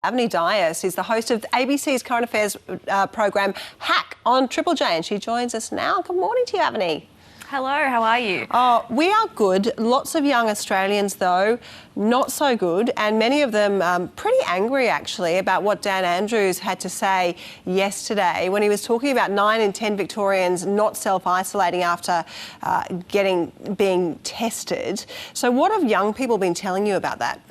Avani Dias is the host of ABC's current affairs program Hack on Triple J, and she joins us now. Good morning to you, Avani. Hello, how are you? Oh, we are good. Lots of young Australians, though, not so good, and many of them pretty angry, actually, about what Dan Andrews had to say yesterday when he was talking about 9 in 10 Victorians not self-isolating after being tested. So what have young people been telling you about that?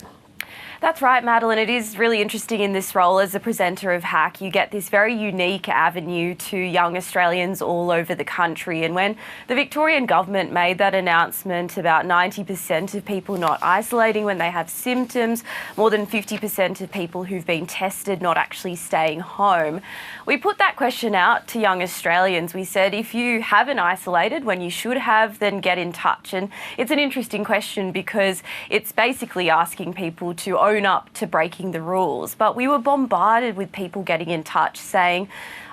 That's right, Madeline. It is really interesting in this role as a presenter of Hack. You get this very unique avenue to young Australians all over the country. And when the Victorian government made that announcement about 90% of people not isolating when they have symptoms, more than 50% of people who've been tested not actually staying home, we put that question out to young Australians. We said, if you haven't isolated when you should have, then get in touch. And it's an interesting question because it's basically asking people to own up to breaking the rules. But we were bombarded with people getting in touch saying,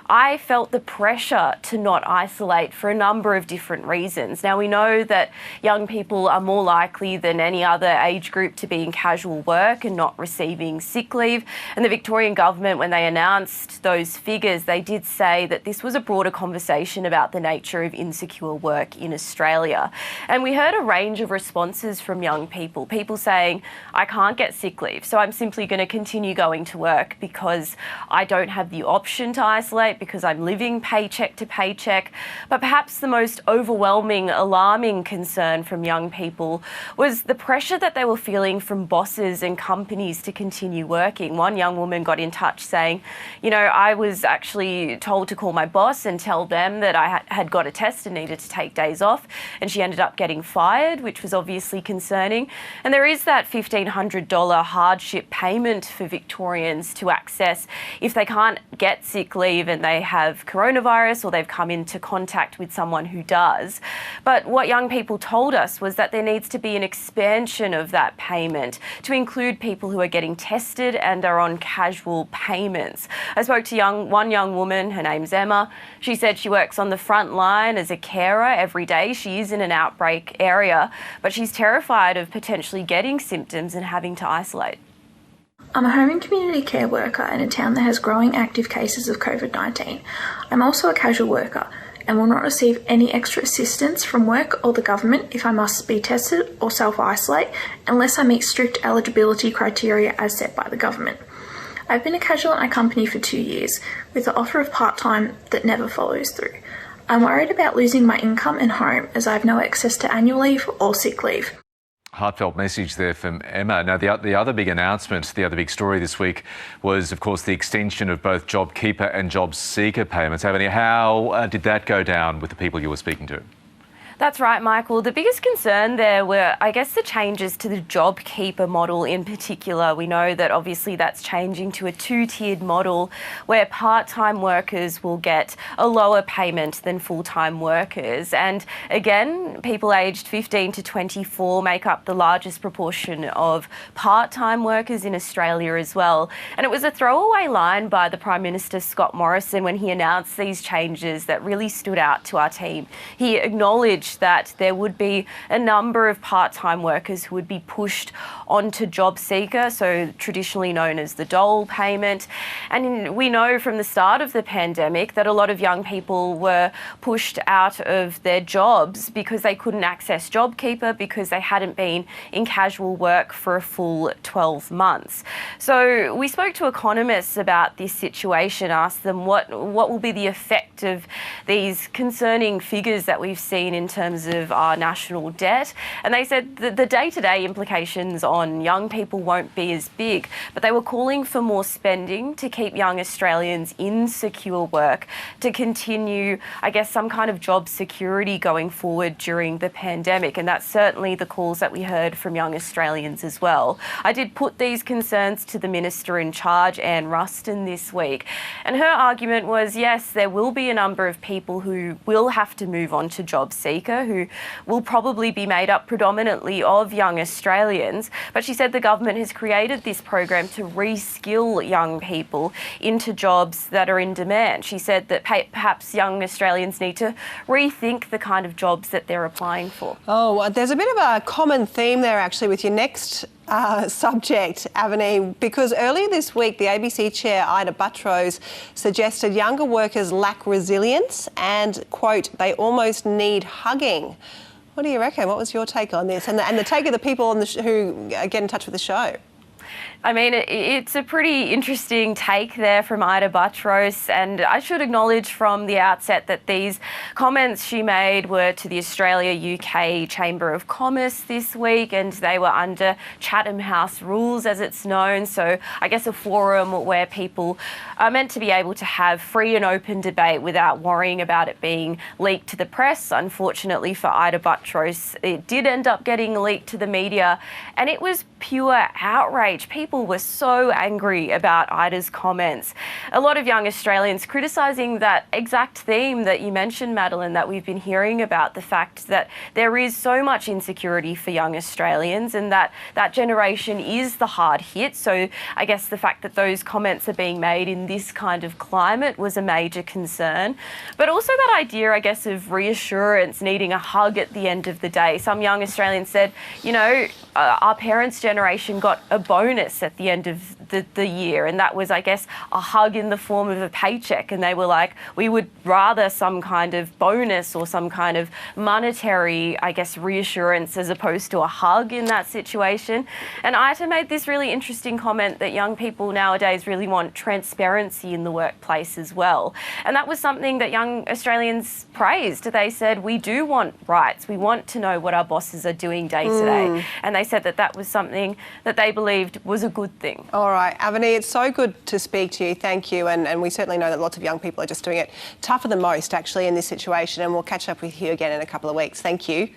I felt the pressure to not isolate for a number of different reasons. Now, we know that young people are more likely than any other age group to be in casual work and not receiving sick leave. And the Victorian government, when they announced those figures, they did say that this was a broader conversation about the nature of insecure work in Australia. And we heard a range of responses from young people, people saying, I can't get sick leave, so I'm simply going to continue going to work because I don't have the option to isolate, because I'm living paycheck to paycheck. But perhaps the most overwhelming, alarming concern from young people was the pressure that they were feeling from bosses and companies to continue working. One young woman got in touch saying, you know, I was actually told to call my boss and tell them that I had got a test and needed to take days off, and she ended up getting fired, which was obviously concerning. And there is that $1,500 hardship payment for Victorians to access if they can't get sick leave and they have coronavirus or they've come into contact with someone who does. But what young people told us was that there needs to be an expansion of that payment to include people who are getting tested and are on casual payments. I spoke to one young woman, her name's Emma. She said she works on the front line as a carer every day. She is in an outbreak area, but she's terrified of potentially getting symptoms and having to isolate. I'm a home and community care worker in a town that has growing active cases of COVID-19. I'm also a casual worker and will not receive any extra assistance from work or the government if I must be tested or self-isolate unless I meet strict eligibility criteria as set by the government. I've been a casual at my company for 2 years with the offer of part-time that never follows through. I'm worried about losing my income and home as I have no access to annual leave or sick leave. Heartfelt message there from Emma. Now, the other big announcement, the other big story this week was, of course, the extension of both JobKeeper and Jobseeker payments. Avani, how did that go down with the people you were speaking to? That's right, Michael. The biggest concern there were, I guess, the changes to the JobKeeper model in particular. We know that obviously that's changing to a two-tiered model where part-time workers will get a lower payment than full-time workers. And again, people aged 15 to 24 make up the largest proportion of part-time workers in Australia as well. And it was a throwaway line by the Prime Minister, Scott Morrison, when he announced these changes that really stood out to our team. He acknowledged that there would be a number of part-time workers who would be pushed onto JobSeeker, so traditionally known as the dole payment. And we know from the start of the pandemic that a lot of young people were pushed out of their jobs because they couldn't access JobKeeper because they hadn't been in casual work for a full 12 months. So we spoke to economists about this situation, asked them what will be the effect of these concerning figures that we've seen in terms of our national debt. And they said that the day-to-day implications on young people won't be as big, but they were calling for more spending to keep young Australians in secure work, to continue, I guess, some kind of job security going forward during the pandemic. And that's certainly the calls that we heard from young Australians as well. I did put these concerns to the Minister in charge, Anne Ruston, this week. And her argument was, yes, there will be a number of people who will have to move on to JobSeeker, who will probably be made up predominantly of young Australians. But she said the government has created this program to reskill young people into jobs that are in demand. She said that perhaps young Australians need to rethink the kind of jobs that they're applying for. Oh, there's a bit of a common theme there actually with your next subject, Avani, because earlier this week, the ABC chair, Ida Buttrose, suggested younger workers lack resilience and, quote, they almost need hugging. What do you reckon? What was your take on this? And the take of the people on who get in touch with the show? I mean, it's a pretty interesting take there from Ida Buttrose, and I should acknowledge from the outset that these comments she made were to the Australia-UK Chamber of Commerce this week, and they were under Chatham House rules, as it's known. So I guess a forum where people are meant to be able to have free and open debate without worrying about it being leaked to the press. Unfortunately for Ida Buttrose, it did end up getting leaked to the media, and it was pure outrage. People were so angry about Ida's comments. A lot of young Australians criticising that exact theme that you mentioned, Madeline, that we've been hearing about, the fact that there is so much insecurity for young Australians and that generation is the hard hit. So I guess the fact that those comments are being made in this kind of climate was a major concern. But also that idea, I guess, of reassurance, needing a hug at the end of the day. Some young Australians said, you know, our parents' generation got a bonus at the end of the year, and that was, I guess, a hug in the form of a paycheck, and they were like, we would rather some kind of bonus or some kind of monetary, I guess, reassurance as opposed to a hug in that situation. And Ita made this really interesting comment that young people nowadays really want transparency in the workplace as well, and that was something that young Australians praised. They said, we do want rights, we want to know what our bosses are doing day to day, and they said that that was something that they believed was a good thing. All right, Avani, it's so good to speak to you. Thank you. And we certainly know that lots of young people are just doing it tougher than most, actually, in this situation. And we'll catch up with you again in a couple of weeks. Thank you.